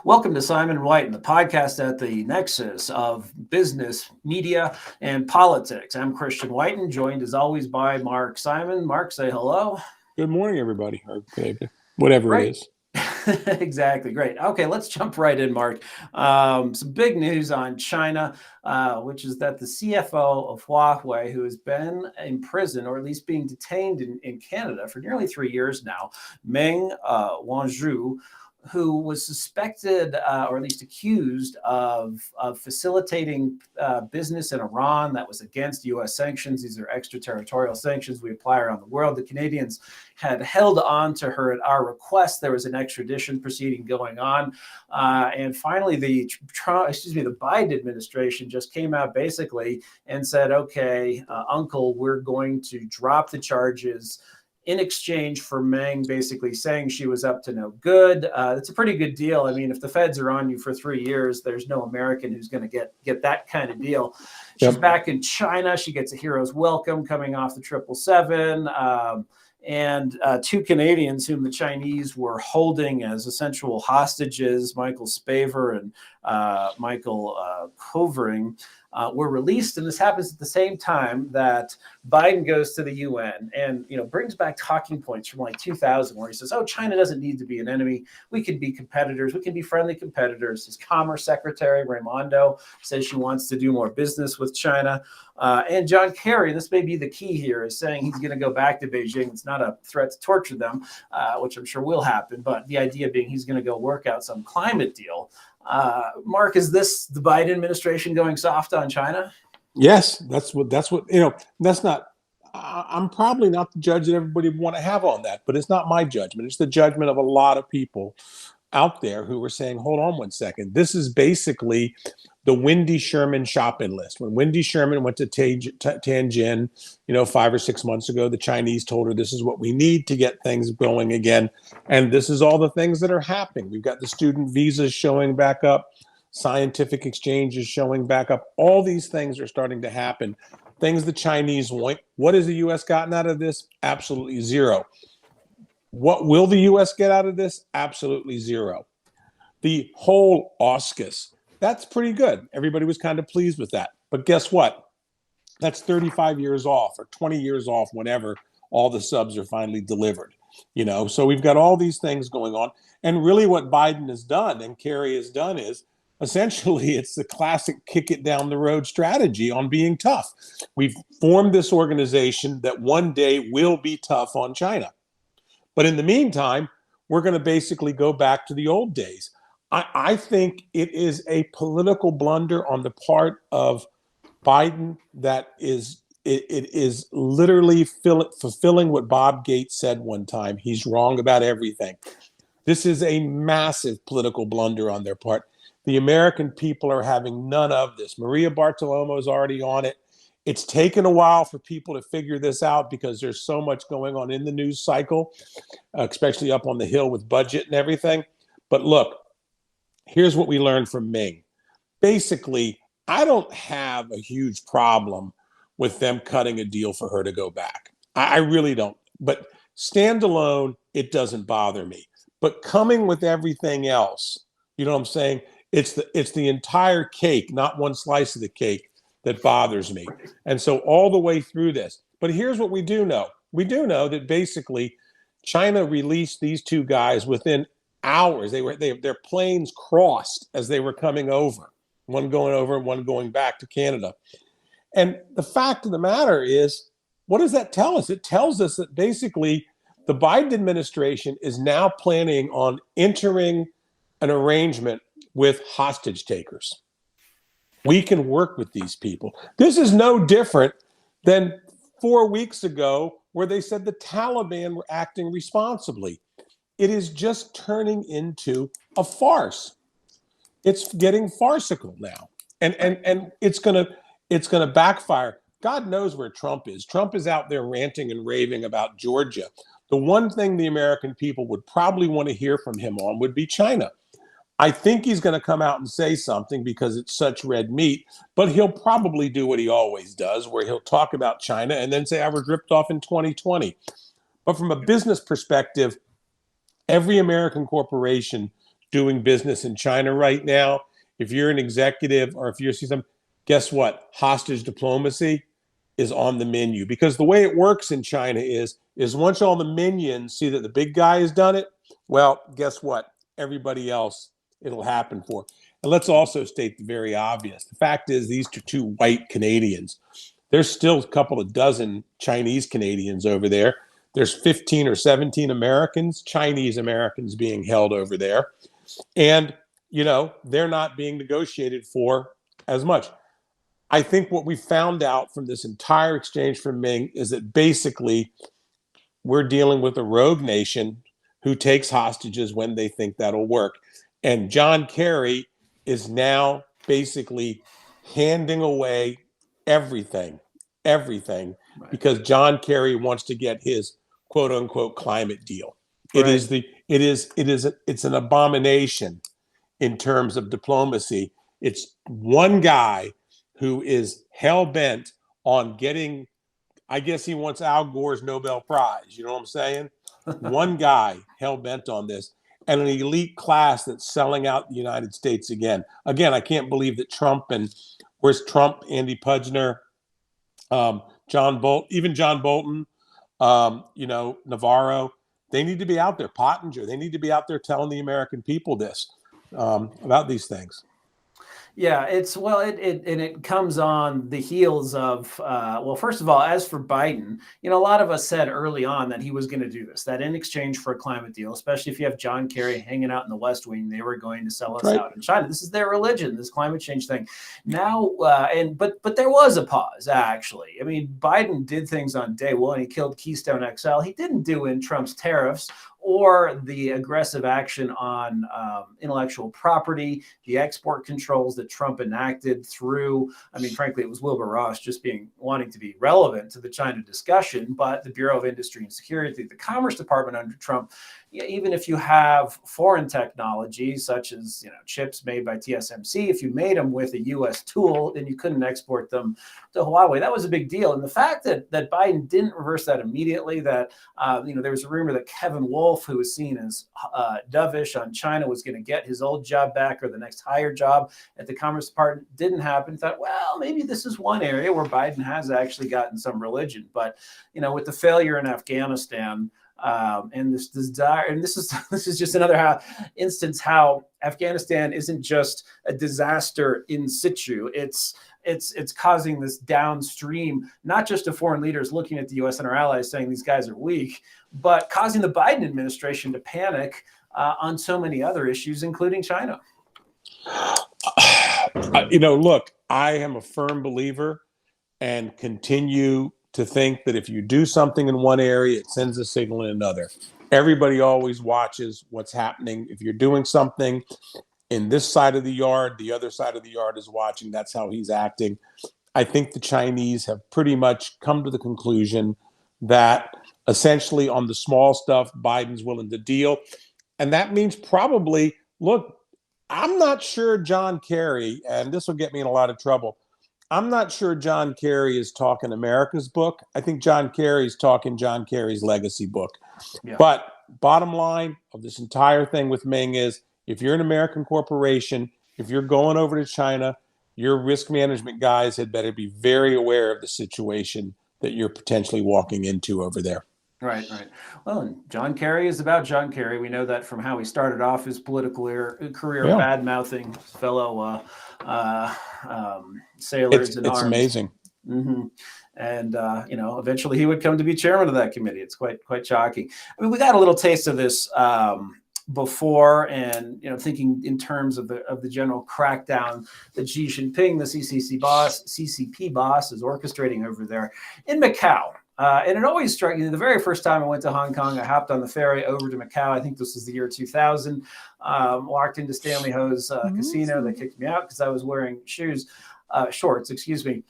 Welcome to Simon White and the podcast at the nexus of business, media, and politics. I'm Christian Whiten, joined as always by Mark Simon. Mark, say hello. Good morning, everybody, or good evening, whatever Great. it is. Exactly. Great. Okay, let's jump right in, Mark. Some big news on China, which is that the CFO of Huawei, who has been in prison or at least being detained in Canada for nearly 3 years now, Meng Wanzhou, who was suspected or at least accused of facilitating business in Iran that was against U.S. sanctions. These are extraterritorial sanctions we apply around the world. The Canadians had held on to her at our request. There was an extradition proceeding going on. And finally, the Biden administration just came out basically and said, okay, uncle, we're going to drop the charges in exchange for Meng basically saying she was up to no good. It's a pretty good deal. I mean, if the feds are on you for 3 years, there's no American who's going to get that kind of deal. She's back in China. She gets a hero's welcome coming off the 777. And two Canadians whom the Chinese were holding as essential hostages, Michael Spavor and Michael Covering, were released. And this happens at the same time that Biden goes to the UN and brings back talking points from like 2000 where he says, oh, China doesn't need to be an enemy. We can be competitors. We can be friendly competitors. His Commerce Secretary, Raimondo, says she wants to do more business with China. And John Kerry, this may be the key here, is saying he's going to go back to Beijing. It's not a threat to torture them, which I'm sure will happen. But the idea being he's going to go work out some climate deal. Mark, is this the Biden administration going soft on China? Yes, that's what that's not. I'm probably not the judge that everybody would want to have on that, but it's not my judgment. It's the judgment of a lot of people out there who were saying, hold on one second. This is basically the Wendy Sherman shopping list. When Wendy Sherman went to Tianjin, 5 or 6 months ago, the Chinese told her this is what we need to get things going again. And this is all the things that are happening. We've got the student visas showing back up, scientific exchanges showing back up. All these things are starting to happen. Things the Chinese want. What has the U.S. gotten out of this? Absolutely zero. What will the U.S. get out of this? Absolutely zero. The whole AUKUS, that's pretty good. Everybody was kind of pleased with that. But guess what? That's 35 years off or 20 years off whenever all the subs are finally delivered. So we've got all these things going on. And really what Biden has done and Kerry has done is essentially it's the classic kick it down the road strategy on being tough. We've formed this organization that one day will be tough on China. But in the meantime, we're going to basically go back to the old days. I think it is a political blunder on the part of Biden that it is literally fulfilling what Bob Gates said one time. He's wrong about everything. This is a massive political blunder on their part. The American people are having none of this. Maria Bartiromo is already on it. It's taken a while for people to figure this out because there's so much going on in the news cycle, especially up on the Hill with budget and everything. But look, here's what we learned from Ming. Basically, I don't have a huge problem with them cutting a deal for her to go back. I really don't. But standalone, it doesn't bother me. But coming with everything else, you know what I'm saying? It's the entire cake, not one slice of the cake, that bothers me. And so all the way through this. But here's what we do know. We do know that basically China released these two guys within hours. Their planes crossed as they were coming over, one going over and one going back to Canada. And the fact of the matter is, what does that tell us? It tells us that basically the Biden administration is now planning on entering an arrangement with hostage takers. We can work with these people. This is no different than 4 weeks ago where they said the Taliban were acting responsibly. It is just turning into a farce. It's getting farcical now. And it's gonna backfire. God knows where Trump is. Trump is out there ranting and raving about Georgia. The one thing the American people would probably want to hear from him on would be China. I think he's going to come out and say something because it's such red meat, but he'll probably do what he always does, where he'll talk about China and then say, I was ripped off in 2020. But from a business perspective, every American corporation doing business in China right now, if you're an executive or if you're some, guess what? Hostage diplomacy is on the menu, because the way it works in China is once all the minions see that the big guy has done it, well, guess what? Everybody else it'll happen for. And let's also state the very obvious. The fact is, these are two white Canadians. There's still a couple of dozen Chinese Canadians over there. There's 15 or 17 Americans, Chinese Americans being held over there. And, they're not being negotiated for as much. I think what we found out from this entire exchange from Ming is that basically we're dealing with a rogue nation who takes hostages when they think that'll work. And John Kerry is now basically handing away everything, right, because John Kerry wants to get his quote unquote climate deal. Right. It's an abomination in terms of diplomacy. It's one guy who is hell-bent on getting, I guess he wants Al Gore's Nobel Prize. You know what I'm saying? One guy hell-bent on this, and an elite class that's selling out the United States again. Again, I can't believe that Trump and where's Trump, Andy Pudgener, John Bolton, Navarro, they need to be out there. Pottinger, they need to be out there telling the American people this about these things. Yeah, it comes on the heels of, first of all, as for Biden, a lot of us said early on that he was going to do this, that in exchange for a climate deal, especially if you have John Kerry hanging out in the West Wing, they were going to sell us out in China. This is their religion, this climate change thing. Now, but there was a pause, actually. I mean, Biden did things on day one. He killed Keystone XL. He didn't do in Trump's tariffs or the aggressive action on intellectual property, the export controls that Trump enacted through, frankly, it was Wilbur Ross just wanting to be relevant to the China discussion, but the Bureau of Industry and Security, the Commerce Department under Trump, even if you have foreign technology, such as chips made by TSMC, if you made them with a U.S. tool, then you couldn't export them to Huawei. That was a big deal. And the fact that Biden didn't reverse that immediately, that there was a rumor that Kevin Wolf, who was seen as dovish on China, was going to get his old job back or the next higher job at the Commerce Department, didn't happen. Thought, well, maybe this is one area where Biden has actually gotten some religion. But with the failure in Afghanistan, and this desire, and this is just another instance how Afghanistan isn't just a disaster in situ. It's causing this downstream, not just to foreign leaders looking at the U.S. and our allies saying these guys are weak, but causing the Biden administration to panic on so many other issues, including China. Look, I am a firm believer and continue to think that if you do something in one area, it sends a signal in another. Everybody always watches what's happening. If you're doing something in this side of the yard, the other side of the yard is watching. That's how he's acting. I think the Chinese have pretty much come to the conclusion that essentially on the small stuff, Biden's willing to deal. And that means probably, look, I'm not sure John Kerry, and this will get me in a lot of trouble, I'm not sure John Kerry is talking America's book. I think John Kerry is talking John Kerry's legacy book. Yeah. But bottom line of this entire thing with Ming is, if you're an American corporation, if you're going over to China, your risk management guys had better be very aware of the situation that you're potentially walking into over there. Right. Well, and John Kerry is about John Kerry. We know that from how he started off his political career, bad-mouthing fellow sailors in arms. It's amazing. Mm-hmm. And, eventually he would come to be chairman of that committee. It's quite shocking. We got a little taste of this before, and, thinking in terms of the general crackdown that Xi Jinping, the CCP boss, is orchestrating over there in Macau. And it always struck me, the very first time I went to Hong Kong, I hopped on the ferry over to Macau. I think this was the year 2000. Walked into Stanley Ho's casino. They kicked me out because I was wearing shorts, excuse me.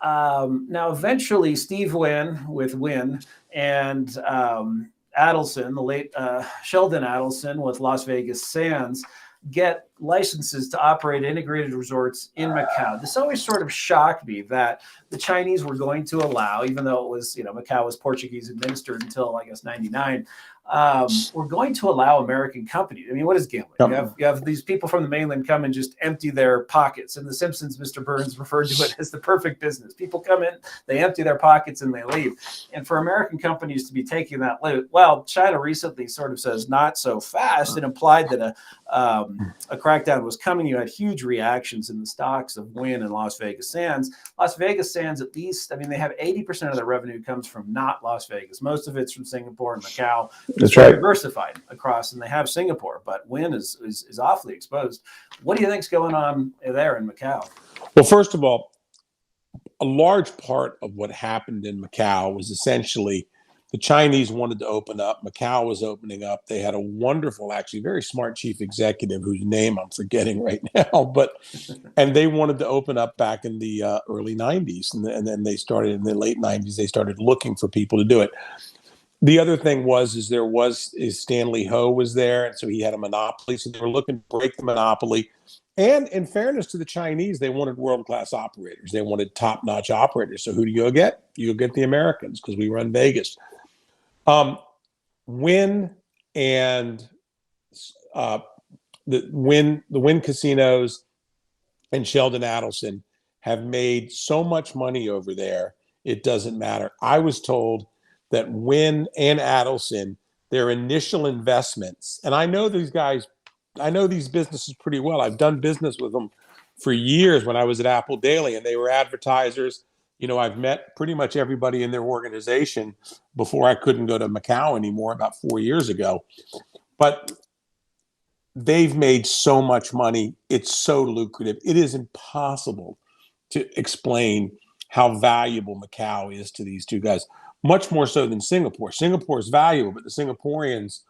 Now, eventually, Steve Wynn with Wynn and Adelson, the late Sheldon Adelson with Las Vegas Sands, get licenses to operate integrated resorts in Macau. This always sort of shocked me that the Chinese were going to allow, even though it was, Macau was Portuguese administered until, I guess, 99, we're going to allow American companies. I mean, what is gambling? You have these people from the mainland come and just empty their pockets. In The Simpsons, Mr. Burns referred to it as the perfect business. People come in, they empty their pockets, and they leave. And for American companies to be taking that loot, well, China recently sort of says not so fast and implied that a crackdown was coming. You had huge reactions in the stocks of Wynn and Las Vegas Sands. Las Vegas Sands, at least, I mean, they have 80% of their revenue comes from not Las Vegas. Most of it's from Singapore and Macau. That's right. Diversified across, and they have Singapore, but Wynn is awfully exposed. What do you think's going on there in Macau? Well, first of all, a large part of what happened in Macau was essentially the Chinese wanted to open up. Macau was opening up. They had a wonderful, actually very smart chief executive whose name I'm forgetting right now, and they wanted to open up back in the early 90s. And then they started in the late 90s, they started looking for people to do it. The other thing is Stanley Ho was there, and so he had a monopoly. So they were looking to break the monopoly. And in fairness to the Chinese, they wanted world-class operators. They wanted top-notch operators. So who do you get? You'll get the Americans because we run Vegas. Wynn and the Wynn casinos and Sheldon Adelson have made so much money over there, it doesn't matter. I was told that Wynn and Adelson, their initial investments, and I know these guys, I know these businesses pretty well. I've done business with them for years when I was at Apple Daily, and they were advertisers. You know, I've met pretty much everybody in their organization before I couldn't go to Macau anymore about 4 years ago. But they've made so much money. It's so lucrative. It is impossible to explain how valuable Macau is to these two guys. Much more so than Singapore. Singapore is valuable, but the Singaporeans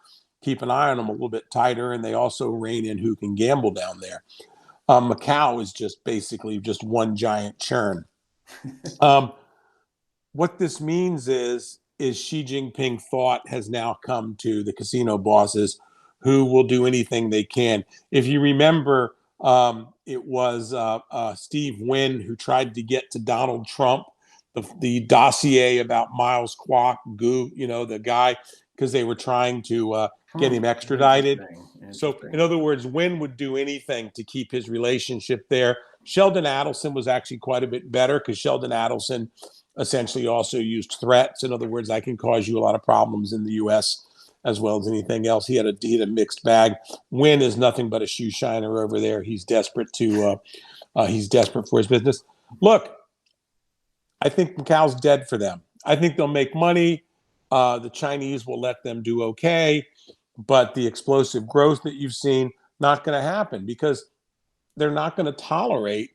keep an eye on them a little bit tighter, and they also rein in who can gamble down there. Macau is just basically just one giant churn. What this means is Xi Jinping thought has now come to the casino bosses who will do anything they can. If you remember, it was Steve Wynn who tried to get to Donald Trump the dossier about Miles Kwok, the guy, because they were trying to get him extradited. So, in other words, Wynn would do anything to keep his relationship there. Sheldon Adelson was actually quite a bit better because Sheldon Adelson essentially also used threats. In other words, I can cause you a lot of problems in the U.S. as well as anything else. He had a mixed bag. Wynn is nothing but a shoe shiner over there. He's desperate for his business. Look, I think Macau's dead for them. I think they'll make money. The Chinese will let them do okay, but the explosive growth that you've seen, not going to happen because they're not going to tolerate.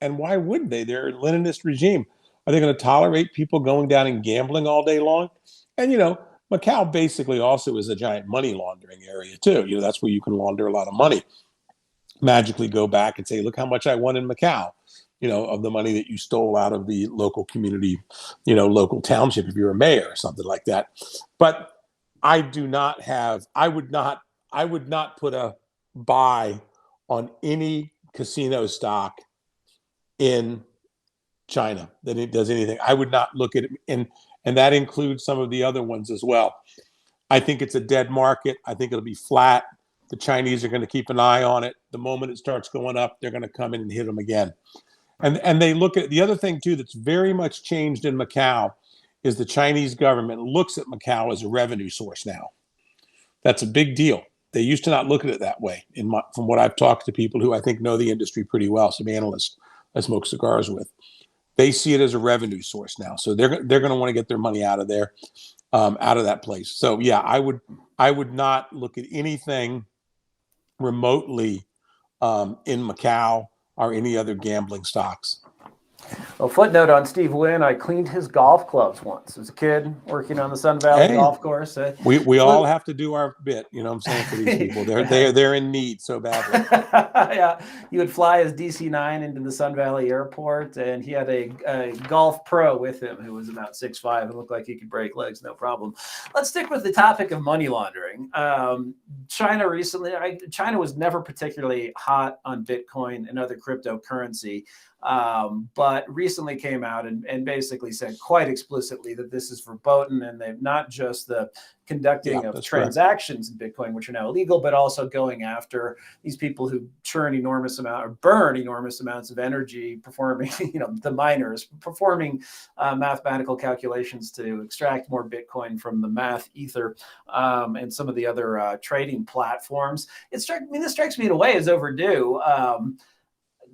And why would they? They're a Leninist regime. Are they going to tolerate people going down and gambling all day long? And, Macau basically also is a giant money laundering area too. That's where you can launder a lot of money. Magically go back and say, look how much I won in Macau. Of the money that you stole out of the local community, local township, if you're a mayor or something like that. But I would not put a buy on any casino stock in China that it does anything. I would not look at it. And that includes some of the other ones as well. I think it's a dead market. I think it'll be flat. The Chinese are going to keep an eye on it. The moment it starts going up, they're going to come in and hit them again. And they look at the other thing, too, that's very much changed in Macau is the Chinese government looks at Macau as a revenue source now. That's a big deal. They used to not look at it that way. From what I've talked to people who I think know the industry pretty well, some analysts I smoke cigars with, they see it as a revenue source now. So they're going to want to get their money out of there, out of that place. So, yeah, I would not look at anything remotely in Macau or any other gambling stocks. Well, footnote on Steve Wynn, I cleaned his golf clubs once as a kid working on the Sun Valley golf course. We all have to do our bit, what I'm saying, for these people. They're in need so badly. Yeah, you would fly his DC-9 into the Sun Valley airport, and he had a golf pro with him who was about 6'5" and looked like he could break legs, no problem. Let's stick with the topic of money laundering. China recently, China was never particularly hot on Bitcoin and other cryptocurrency. but recently came out and basically said quite explicitly that this is verboten, and they've not just the conducting of transactions in Bitcoin, which are now illegal, but also going after these people who burn enormous amounts of energy performing, the miners performing mathematical calculations to extract more Bitcoin from the math ether, and some of the other trading platforms. This strikes me in a way as overdue.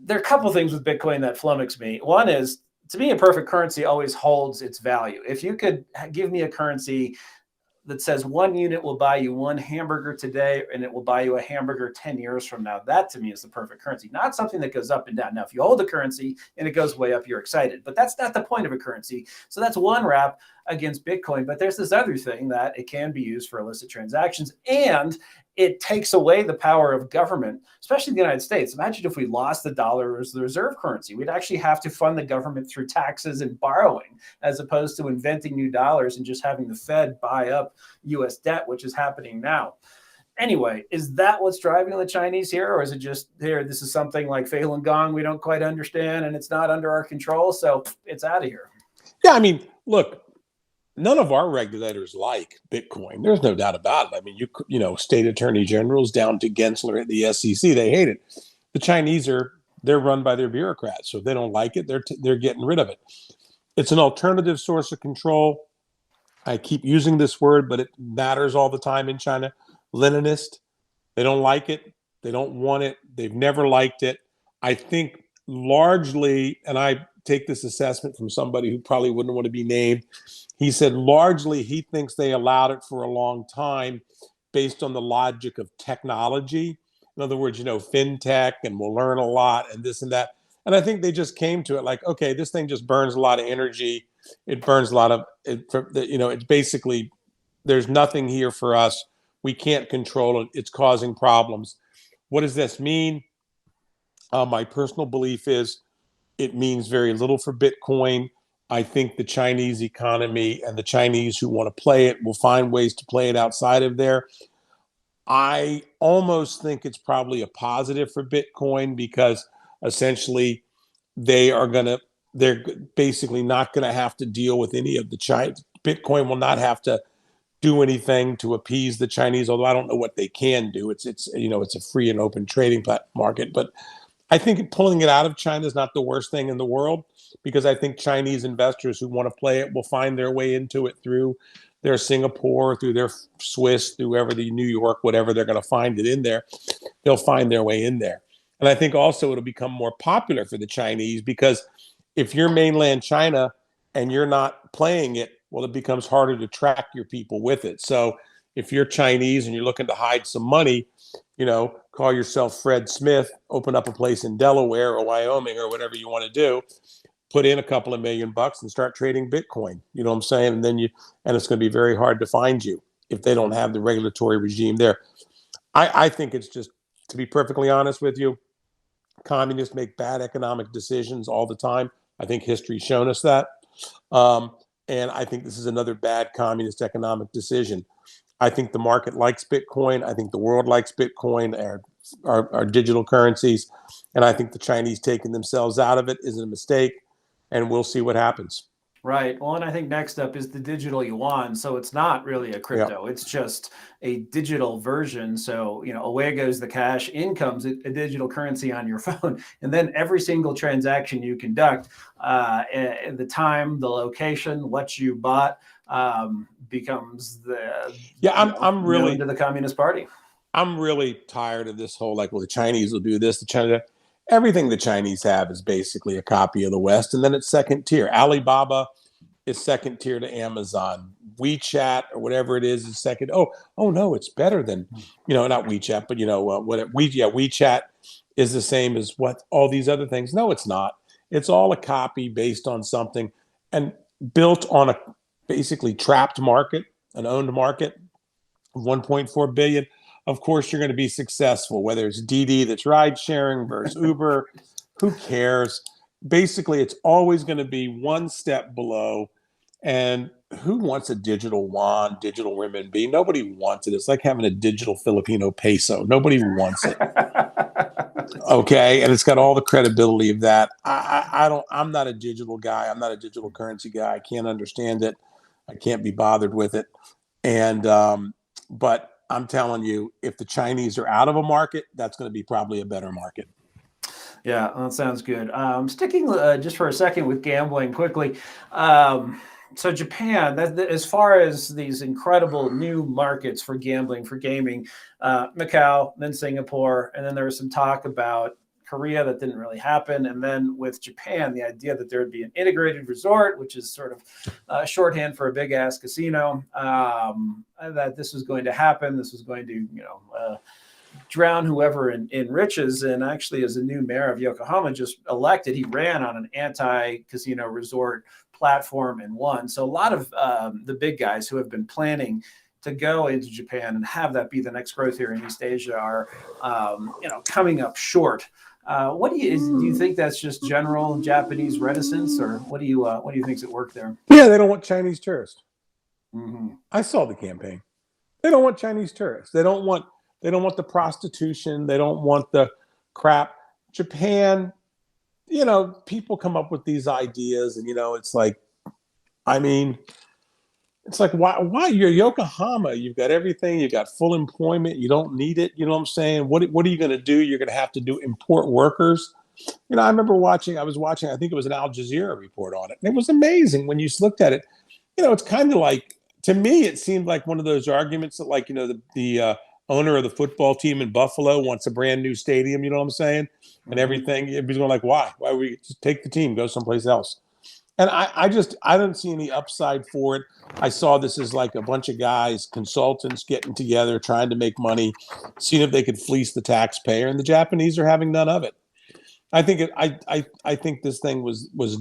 There are a couple of things with Bitcoin that flummox me. One is, to me, a perfect currency always holds its value. If you could give me a currency that says 1 unit will buy you 1 hamburger today and it will buy you a hamburger 10 years from now, that to me is the perfect currency, not something that goes up and down. Now, if you hold the currency and it goes way up, you're excited, but that's not the point of a currency. So that's one rap against Bitcoin. But there's this other thing, that it can be used for illicit transactions, and it takes away the power of government, especially in the United States. Imagine if we lost the dollar as the reserve currency. We'd actually have to fund the government through taxes and borrowing, as opposed to inventing new dollars and just having the Fed buy up US debt, which is happening now. Anyway, is that what's driving the Chinese here? Or is it just this is something like Falun Gong we don't quite understand and it's not under our control, so it's out of here? Yeah, I mean, look, none of our regulators like Bitcoin. There's no doubt about it. I mean, state attorney generals down to Gensler at the SEC, they hate it. The Chinese they're run by their bureaucrats. So if they don't like it, they're getting rid of it. It's an alternative source of control. I keep using this word, but it matters all the time in China. Leninist. They don't like it. They don't want it. They've never liked it. I think largely, and I take this assessment from somebody who probably wouldn't want to be named, he said largely he thinks they allowed it for a long time based on the logic of technology. In other words, fintech, and we'll learn a lot and this and that. And I think they just came to it like, okay, this thing just burns a lot of energy. It burns a lot of, it's basically, there's nothing here for us. We can't control it. It's causing problems. What does this mean? My personal belief is it means very little for Bitcoin. I think the Chinese economy and the Chinese who want to play it will find ways to play it outside of there. I almost think it's probably a positive for Bitcoin, because essentially they're basically not going to have to deal with any of the Chinese. Bitcoin will not have to do anything to appease the Chinese, although I don't know what they can do. It's a free and open trading market, but I think pulling it out of China is not the worst thing in the world, because I think Chinese investors who want to play it will find their way into it through their Singapore, through their Swiss, through whoever, the New York, whatever they're going to find it in there. They'll find their way in there. And I think also it'll become more popular for the Chinese, because if you're mainland China and you're not playing it, well, it becomes harder to track your people with it. So if you're Chinese and you're looking to hide some money, call yourself Fred Smith, open up a place in Delaware or Wyoming or whatever you want to do, put in a couple of $1 million and start trading Bitcoin. You know what I'm saying? And then it's going to be very hard to find you if they don't have the regulatory regime there. I think it's just, to be perfectly honest with you, communists make bad economic decisions all the time. I think history's shown us that. And I think this is another bad communist economic decision. I think the market likes Bitcoin. I think the world likes Bitcoin, our digital currencies. And I think the Chinese taking themselves out of it is a mistake. And we'll see what happens. Right. Well, and I think next up is the digital yuan. So it's not really a crypto. It's just a digital version. So, away goes the cash, in comes a digital currency on your phone. And then every single transaction you conduct, the time, the location, what you bought, becomes I'm really into the Communist Party. I'm really tired of this whole, the Chinese will do this, the China. Everything the Chinese have is basically a copy of the West, and then it's second tier. Alibaba is second tier to Amazon. WeChat or whatever it is second. Oh no, it's better than, not WeChat, but WeChat is the same as what all these other things. No, it's not. It's all a copy based on something and built on a basically trapped market, an owned market of 1.4 billion. Of course, you're going to be successful, whether it's Didi that's ride sharing versus Uber. Who cares? Basically, it's always going to be one step below. And who wants a digital yuan, digital renminbi? Nobody wants it. It's like having a digital Filipino peso. Nobody wants it. Okay, and it's got all the credibility of that. I don't. I'm not a digital guy. I'm not a digital currency guy. I can't understand it. I can't be bothered with it. And but I'm telling you, if the Chinese are out of a market, that's going to be probably a better market. Yeah, that sounds good. Sticking just for a second with gambling quickly. So Japan, as far as these incredible new markets for gambling, for gaming, Macau, then Singapore, and then there was some talk about Korea that didn't really happen. And then with Japan, the idea that there would be an integrated resort, which is sort of shorthand for a big ass casino, that this was going to happen. This was going to, drown whoever in riches. And actually, as a new mayor of Yokohama just elected, he ran on an anti-casino resort platform and won. So a lot of the big guys who have been planning to go into Japan and have that be the next growth here in East Asia are, coming up short. Do you think that's just general Japanese reticence, or what do you think's at work there? Yeah, they don't want Chinese tourists. Mm-hmm. I saw the campaign. They don't want Chinese tourists. They don't want the prostitution. They don't want the crap. Japan, people come up with these ideas, and it's like, it's like, why you're Yokohama? You've got everything. You've got full employment. You don't need it. You know what I'm saying? What are you going to do? You're going to have to import workers. I remember I was watching, I think it was an Al Jazeera report on it. And it was amazing when you looked at it. It's kind of like, to me, it seemed like one of those arguments that, like, the owner of the football team in Buffalo wants a brand new stadium. You know what I'm saying? And everything. Everybody's going like, why? Why would we just take the team, go someplace else? And I don't see any upside for it. I saw this as like a bunch of guys, consultants getting together, trying to make money, seeing if they could fleece the taxpayer. And the Japanese are having none of it. I think I think this thing was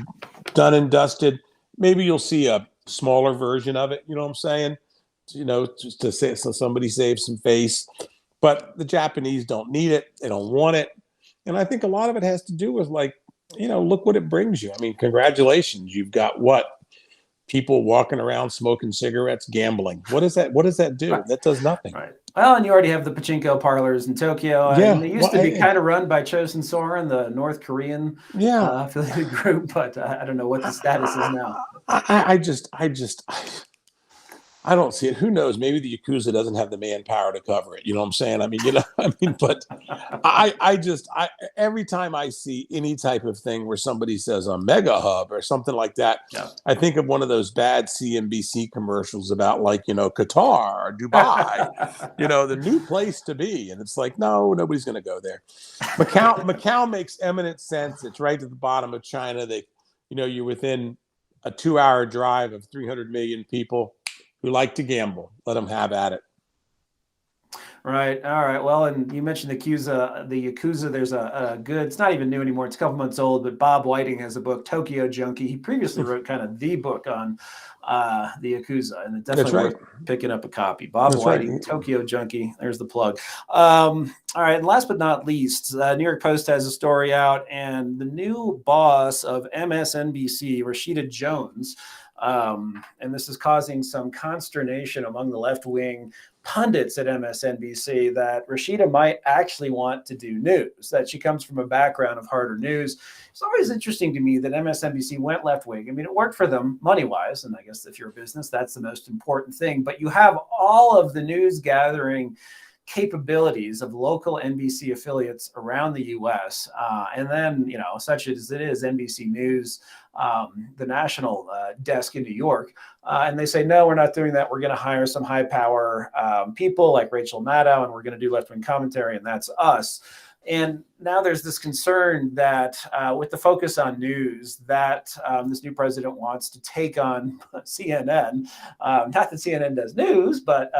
done and dusted. Maybe you'll see a smaller version of it. You know what I'm saying? Just to say, so somebody saves some face. But the Japanese don't need it. They don't want it. And I think a lot of it has to do with, like, look what it brings you. I mean, congratulations. You've got people walking around smoking cigarettes, gambling. What does that do? Right. That does nothing. Right. Well, and you already have the pachinko parlors in Tokyo. Yeah. And they used to be kind of run by Chosun Soren, the North Korean affiliated group, but I don't know what the status is now. I don't see it. Who knows? Maybe the Yakuza doesn't have the manpower to cover it. You know what I'm saying? But every time I see any type of thing where somebody says a mega hub or something like that, I think of one of those bad CMBC commercials about, like, Qatar or Dubai, the new place to be. And it's like, no, nobody's going to go there. Macau makes eminent sense. It's right at the bottom of China. You're within a 2-hour drive of 300 million people who like to gamble. Let them have at it. Right. All right. Well, and you mentioned the Yakuza. There's a good, it's not even new anymore. It's a couple months old, but Bob Whiting has a book, Tokyo Junkie. He previously wrote kind of the book on the Yakuza, and it definitely worth picking up a copy. Bob Whiting, Tokyo Junkie. There's the plug. All right. And last but not least, New York Post has a story out, and the new boss of MSNBC, Rashida Jones, and this is causing some consternation among the left-wing pundits at MSNBC, that Rashida might actually want to do news, that she comes from a background of harder news. It's always interesting to me that MSNBC went left-wing. I mean, it worked for them money-wise, and I guess if you're a business, that's the most important thing. But you have all of the news gathering capabilities of local NBC affiliates around the U.S. And then, such as it is, NBC News, the national desk in New York. And they say, no, we're not doing that. We're going to hire some high power people like Rachel Maddow, and we're going to do left-wing commentary, and that's us. And now there's this concern that with the focus on news, that this new president wants to take on CNN. Not that CNN does news, but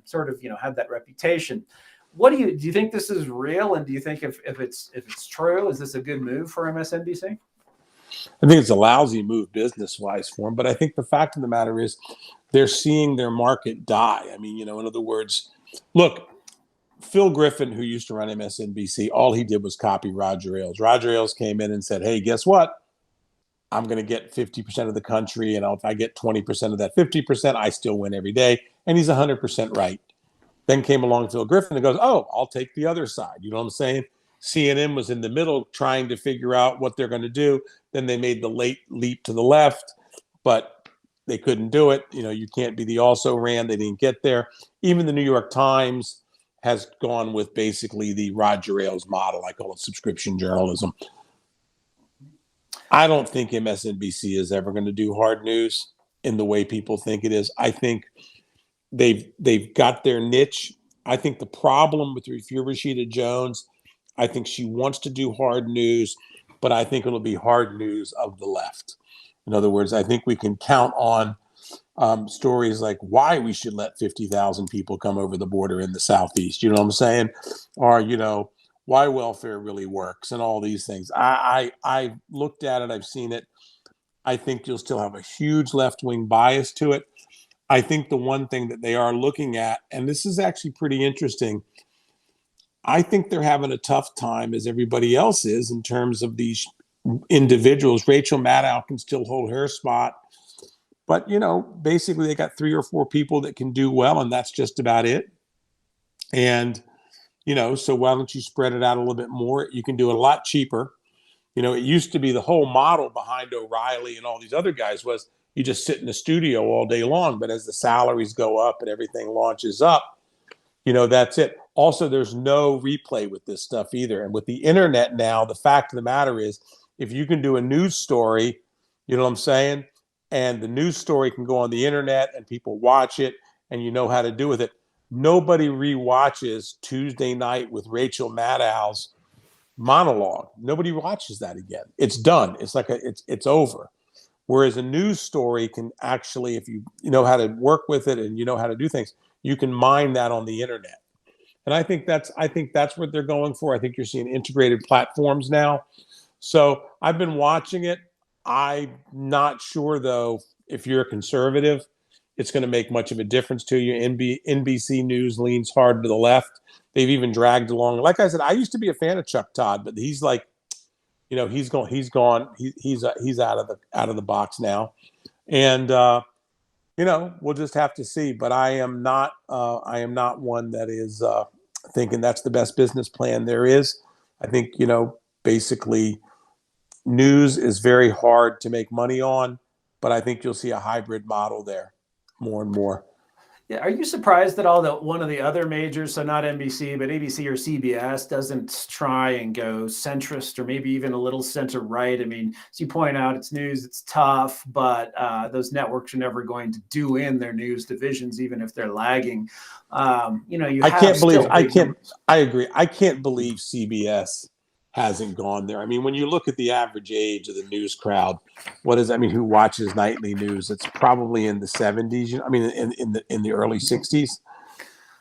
sort of, have that reputation. What do you think this is real? And do you think if it's true, is this a good move for MSNBC? I think it's a lousy move business-wise for them. But I think the fact of the matter is they're seeing their market die. I mean, in other words, look, Phil Griffin, who used to run MSNBC, all he did was copy Roger Ailes. Roger Ailes came in and said, hey, guess what? I'm going to get 50% of the country, and if I get 20% of that 50%, I still win every day. And he's 100% right. Then came along Phil Griffin and goes, oh, I'll take the other side. You know what I'm saying? CNN was in the middle trying to figure out what they're going to do. Then they made the late leap to the left, but they couldn't do it. You can't be the also ran. They didn't get there. Even the New York Times has gone with basically the Roger Ailes model. I call it subscription journalism. I don't think MSNBC is ever going to do hard news in the way people think it is. I think they've got their niche. I think the problem with if you're Rashida Jones, I think she wants to do hard news, but I think it'll be hard news of the left. In other words, I think we can count on stories like why we should let 50,000 people come over the border in the Southeast. You know what I'm saying? Or, why welfare really works and all these things. I looked at it. I've seen it. I think you'll still have a huge left-wing bias to it. I think the one thing that they are looking at, and this is actually pretty interesting, I think they're having a tough time, as everybody else is, in terms of these individuals. Rachel Maddow can still hold her spot. But, basically they got 3 or 4 people that can do well, and that's just about it. And, so why don't you spread it out a little bit more? You can do it a lot cheaper. It used to be the whole model behind O'Reilly and all these other guys was you just sit in the studio all day long. But as the salaries go up and everything launches up, that's it. Also, there's no replay with this stuff either. And with the internet now, the fact of the matter is, if you can do a news story, you know what I'm saying? And the news story can go on the internet and people watch it and you know how to do with it. Nobody rewatches Tuesday Night with Rachel Maddow's monologue. Nobody watches that again. It's done. It's like it's over. Whereas a news story can actually, if you know how to work with it and you know how to do things, you can mine that on the internet. And I think that's what they're going for. I think you're seeing integrated platforms now. So I've been watching it. I'm not sure, though, if you're a conservative, it's going to make much of a difference to you. NBC News leans hard to the left. They've even dragged along. Like I said, I used to be a fan of Chuck Todd, but he's like, he's gone. He's out of the box now. And, we'll just have to see. But I am not one that is thinking that's the best business plan there is. I think, basically news is very hard to make money on, but I think you'll see a hybrid model there more and more. Yeah, are you surprised that one of the other majors, so not NBC, but ABC or CBS, doesn't try and go centrist or maybe even a little center right? I mean, as you point out, it's news, it's tough, but those networks are never going to do in their news divisions, even if they're lagging. I agree. I can't believe CBS hasn't gone there. I mean, when you look at the average age of the news crowd, who watches nightly news? It's probably in the 70s. In the early 60s.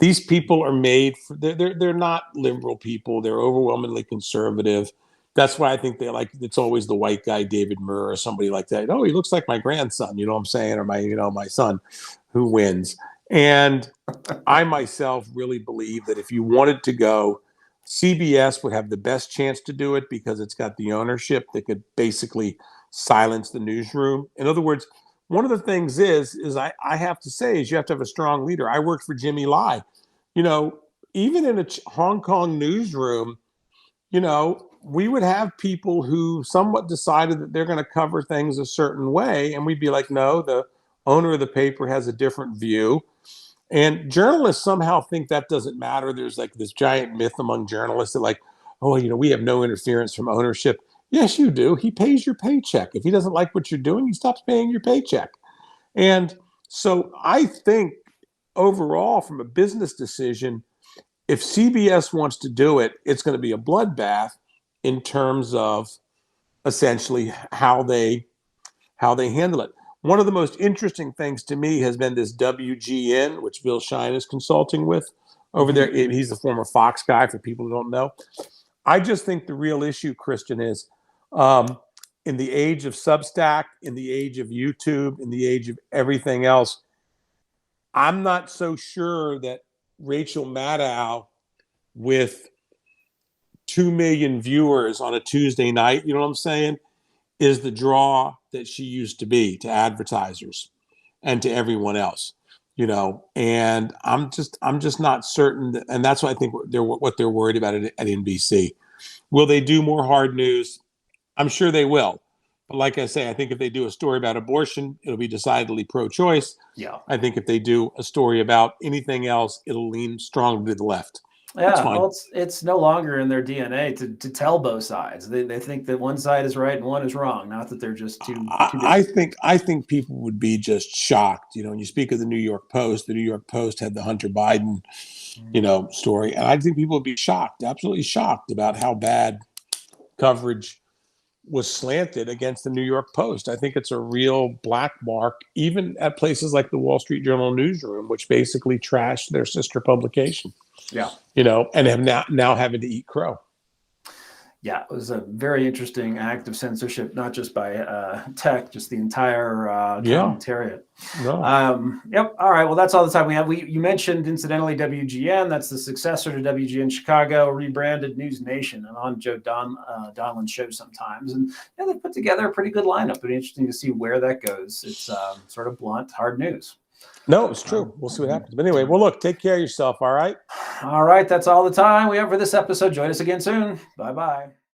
These people are made for. They're not liberal people. They're overwhelmingly conservative. That's why I think it's always the white guy, David Murr, or somebody like that. Oh, he looks like my grandson. You know what I'm saying, or my son, who wins. And I myself really believe that if you wanted to go, CBS would have the best chance to do it because it's got the ownership that could basically silence the newsroom. In other words, one of the things is I have to say is you have to have a strong leader. I worked for Jimmy Lai. Even in a Hong Kong newsroom, we would have people who somewhat decided that they're going to cover things a certain way. And we'd be like, no, the owner of the paper has a different view. And journalists somehow think that doesn't matter. There's like this giant myth among journalists that we have no interference from ownership. Yes, you do. He pays your paycheck. If he doesn't like what you're doing, he stops paying your paycheck. And so I think overall, from a business decision, if CBS wants to do it, it's going to be a bloodbath in terms of essentially how they handle it. One of the most interesting things to me has been this WGN, which Bill Shine is consulting with over there. He's the former Fox guy, for people who don't know. I just think the real issue, Christian, is in the age of Substack, in the age of YouTube, in the age of everything else, I'm not so sure that Rachel Maddow with 2 million viewers on a Tuesday night, you know what I'm saying, is the draw that she used to be to advertisers and to everyone else, and I'm just not certain that, and that's what I think what they're worried about at NBC. Will they do more hard news? I'm sure they will. But like I say, I think if they do a story about abortion, it'll be decidedly pro-choice. Yeah. I think if they do a story about anything else, it'll lean strongly to the left. That's Yeah, fine. well, it's no longer in their DNA to tell both sides. They think that one side is right and one is wrong, not that they're just two different. I think people would be just shocked. You know, when you speak of the New York Post had the Hunter Biden, story, and I think people would be shocked, absolutely shocked, about how bad coverage was slanted against the New York Post. I think it's a real black mark, even at places like the Wall Street Journal newsroom, which basically trashed their sister publication. Yeah. And have now having to eat crow. Yeah, it was a very interesting act of censorship, not just by tech, just the entire commentariat. No. Yep. All right. Well, that's all the time we have. You mentioned, incidentally, WGN. That's the successor to WGN Chicago, rebranded News Nation, and on Joe Donlan's show sometimes. And they put together a pretty good lineup. It'll be interesting to see where that goes. It's sort of blunt, hard news. No, it's true. We'll see what happens. But anyway, well, look, take care of yourself. All right. All right. That's all the time we have for this episode. Join us again soon. Bye-bye.